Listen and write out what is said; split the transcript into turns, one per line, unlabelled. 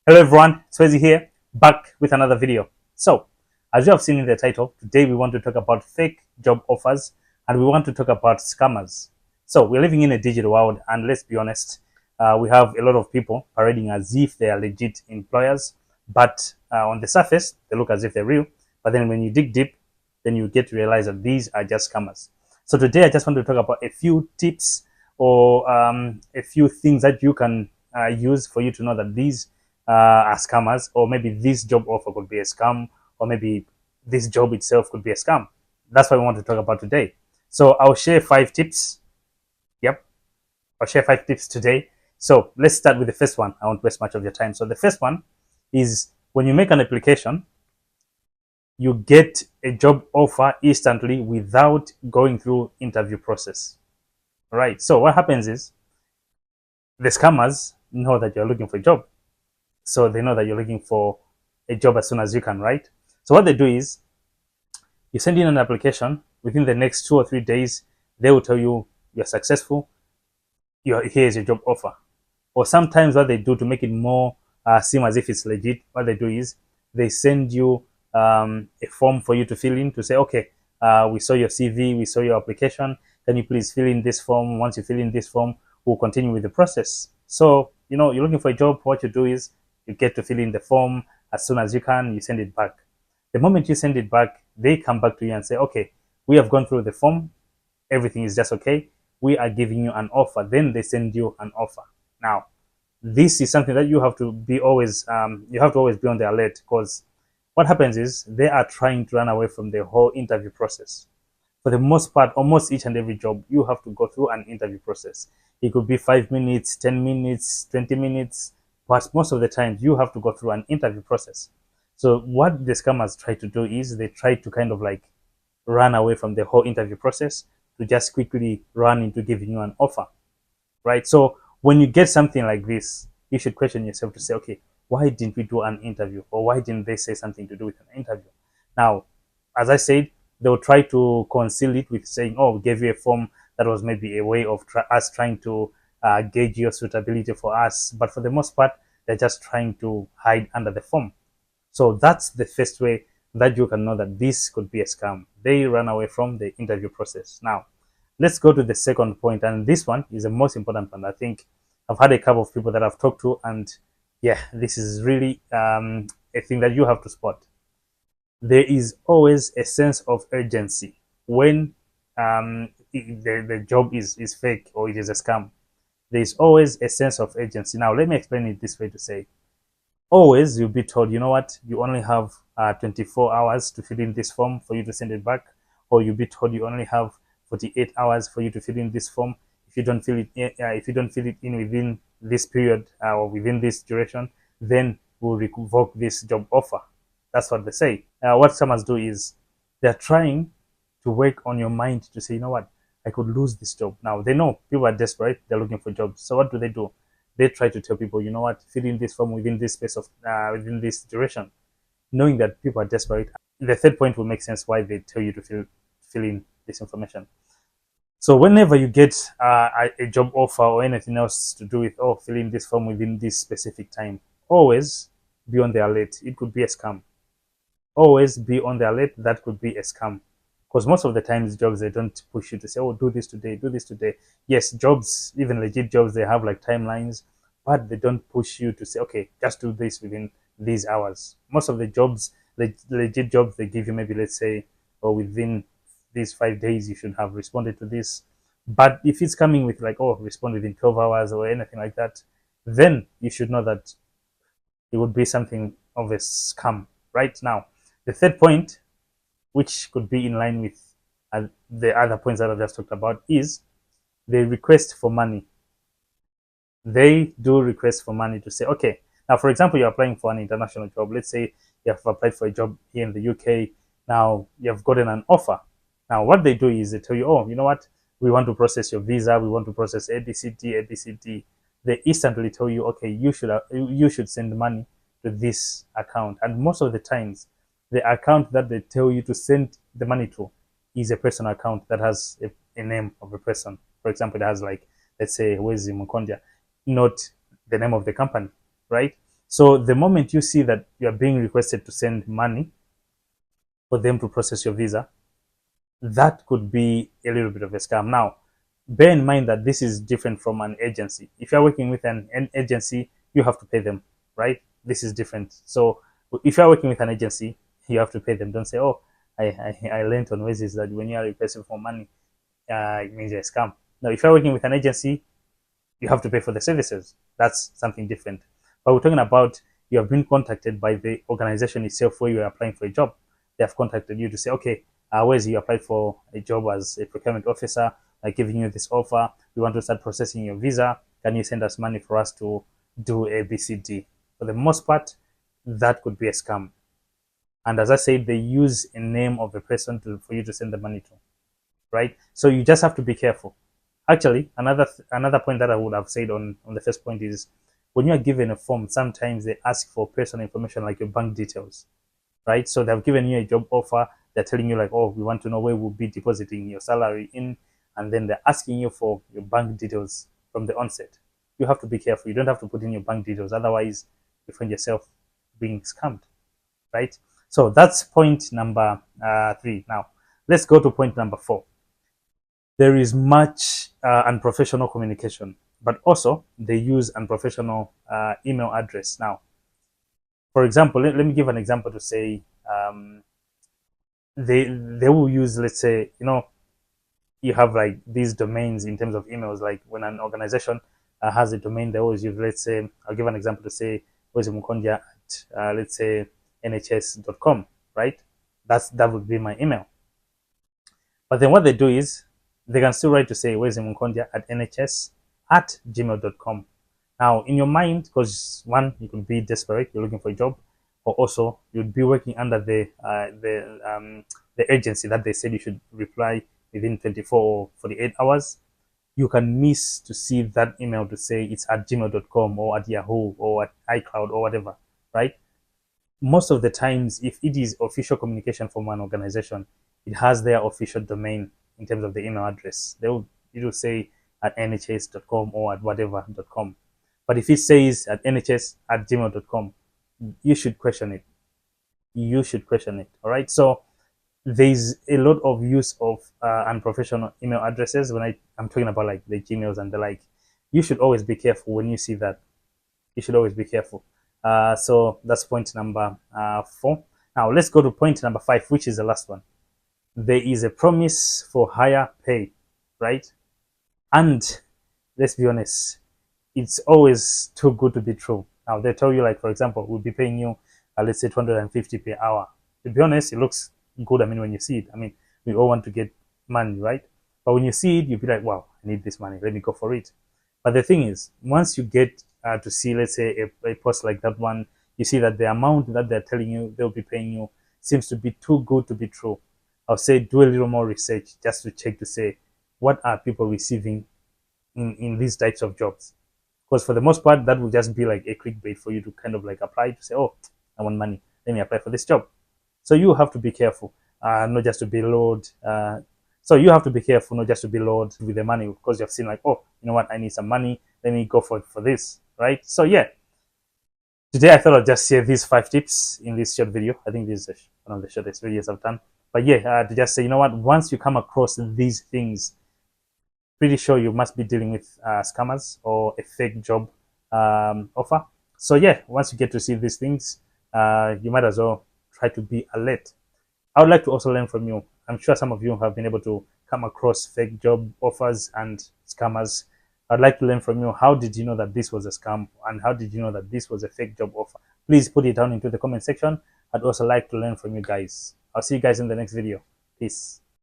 Hello everyone, Swezi here, back with another video. So, as you have seen in the title, today we want to talk about fake job offers and we want to talk about scammers. So, we're living in a digital world and let's be honest, we have a lot of people parading as if they are legit employers, but on the surface, they look as if they're real. But then when you dig deep, then you get to realize that these are just scammers. So, today I just want to talk about a few tips or a few things that you can use for you to know that these are scammers, or maybe this job offer could be a scam, or maybe this job itself could be a scam. That's what we want to talk about today. So I'll share 5 tips. Yep, I'll share 5 tips today. So let's start with the first one. I won't waste much of your time. So the first one is when you make an application, you get a job offer instantly without going through interview process. All right. So what happens is the scammers know that you're looking for a job. So they know that you're looking for a job as soon as you can, right? So what they do is you send in an application. Within the next 2 or 3 days, they will tell you you're successful. Here's your job offer. Or sometimes what they do to make it more seem as if it's legit, what they do is they send you a form for you to fill in to say, okay, we saw your CV, we saw your application. Can you please fill in this form? Once you fill in this form, we'll continue with the process. So, you're looking for a job. What you do is you get to fill in the form as soon as you can, you send it back. The moment you send it back, they come back to you and say, okay, we have gone through the form, everything is just okay. We are giving you an offer. Then they send you an offer. Now, this is something that you have to be always be on the alert, because what happens is they are trying to run away from the whole interview process. For the most part, almost each and every job, you have to go through an interview process. It could be 5 minutes, 10 minutes, 20 minutes, but most of the time you have to go through an interview process. So what the scammers try to do is they try to kind of like run away from the whole interview process to just quickly run into giving you an offer, right? So when you get something like this, you should question yourself to say, okay, why didn't we do an interview, or why didn't they say something to do with an interview? Now, as I said, they'll try to conceal it with saying, oh, we gave you a form. That was maybe a way of us trying to gauge your suitability for us. But for the most part, they're just trying to hide under the form. So that's the first way that you can know that this could be a scam. They run away from the interview process. Now, let's go to the second point, and this one is the most important one. I think I've had a couple of people that I've talked to, and yeah, this is really a thing that you have to spot. There is always a sense of urgency when the job is fake or it is a scam. There is always a sense of urgency. Now, let me explain it this way to say, always you'll be told, you know what, you only have 24 hours to fill in this form for you to send it back, or you'll be told you only have 48 hours for you to fill in this form. If you don't fill it in, if you don't fill it in within this period or within this duration, then we'll revoke this job offer. That's what they say. What scammers do is they're trying to work on your mind to say, you know what, I could lose this job. Now they know people are desperate, they're looking for jobs. So what do? They try to tell people, you know what, fill in this form within this space of within this duration, knowing that people are desperate. The third point will make sense why they tell you to fill in this information. So whenever you get a job offer or anything else to do with, oh, fill in this form within this specific time, always be on the alert. It could be a scam. Always be on the alert. That could be a scam. Because most of the times jobs, they don't push you to say, oh, do this today, do this today. Yes, jobs, even legit jobs, they have like timelines, but they don't push you to say, okay, just do this within these hours. Most of the jobs, legit jobs, they give you maybe, let's say, or within these 5 days you should have responded to this. But if it's coming with like, oh, respond within 12 hours or anything like that, then you should know that it would be something of a scam. Right now, the third point, which could be in line with the other points that I've just talked about, is they request for money. They do request for money to say, okay, now for example, you're applying for an international job. Let's say you have applied for a job here in the UK. Now you have gotten an offer. Now what they do is they tell you, oh, you know what, we want to process your visa, we want to process ABCD, ABCD. They instantly tell you, okay, you should send money to this account. And most of the times, the account that they tell you to send the money to is a personal account that has a name of a person. For example, it has like, let's say, Wezi Mukondia, not the name of the company, right? So the moment you see that you are being requested to send money for them to process your visa, that could be a little bit of a scam. Now, bear in mind that this is different from an agency. If you're working with an agency, you have to pay them, right? This is different. So if you're working with an agency, you have to pay them. Don't say, oh, I learned on Ways that when you are requesting for money, it means you're a scam. Now, if you're working with an agency, you have to pay for the services. That's something different. But we're talking about you have been contacted by the organization itself where you're applying for a job. They have contacted you to say, okay, where's you applied for a job as a procurement officer, giving you this offer. We want to start processing your visa. Can you send us money for us to do ABCD? For the most part, that could be a scam. And as I said, they use a name of a person for you to send the money to, right? So you just have to be careful. Actually, another point that I would have said on the first point is when you are given a form, sometimes they ask for personal information like your bank details, right? So they've given you a job offer. They're telling you like, oh, we want to know where we'll be depositing your salary in, and then they're asking you for your bank details from the onset. You have to be careful. You don't have to put in your bank details, otherwise you find yourself being scammed, right? So that's point number 3. Now let's go to point number 4. There is much unprofessional communication, but also they use unprofessional email address. Now, for example, let me give an example to say they will use, let's say, you have like these domains in terms of emails. Like when an organization has a domain, they always use, let's say, I'll give an example to say Wezimukondia at let's say nhs.com, right? That would be my email. But then what they do is they can still write to say Wezimukondia at nhs at gmail.com. Now, in your mind, because one, you could be desperate, you're looking for a job, or also you'd be working under the agency that they said you should reply within 24 or 48 hours. You can miss to see that email to say it's at gmail.com or at Yahoo or at iCloud or whatever, right? Most of the times, if it is official communication from an organization, it has their official domain in terms of the email address. It will say at nhs.com or at whatever.com. But if it says at nhs at gmail.com, you should question it. You should question it. All right. So there's a lot of use of unprofessional email addresses when I'm talking about like the Gmails and the like. You should always be careful when you see that. You should always be careful. So that's point number 4. Now let's go to point number 5, which is the last one. There is a promise for higher pay, right? And let's be honest, it's always too good to be true. Now they tell you, like, for example, we'll be paying you, let's say 250 per hour. To be honest, it looks good. I mean, when you see it, I mean, we all want to get money, right? But when you see it, you'll be like, wow, I need this money. Let me go for it. But the thing is, once you get to see, let's say, a post like that one, you see that the amount that they're telling you they'll be paying you seems to be too good to be true. I'll say do a little more research just to check to say what are people receiving in these types of jobs. Because for the most part, that will just be like a clickbait for you to kind of like apply to say, oh, I want money. Let me apply for this job. So you have to be careful, not just to be lured. So you have to be careful, not just to be lured with the money because you've seen like, oh, you know what, I need some money. Let me go for this, right? So yeah, today I thought I'd just share these 5 tips in this short video. I think this is one of the shortest videos I've done. But yeah, to just say, you know what, once you come across these things, pretty sure you must be dealing with scammers or a fake job offer. So yeah, once you get to see these things, you might as well try to be alert. I would like to also learn from you. I'm sure some of you have been able to come across fake job offers and scammers. I'd like to learn from you. How did you know that this was a scam? And how did you know that this was a fake job offer? Please put it down into the comment section. I'd also like to learn from you guys. I'll see you guys in the next video. Peace.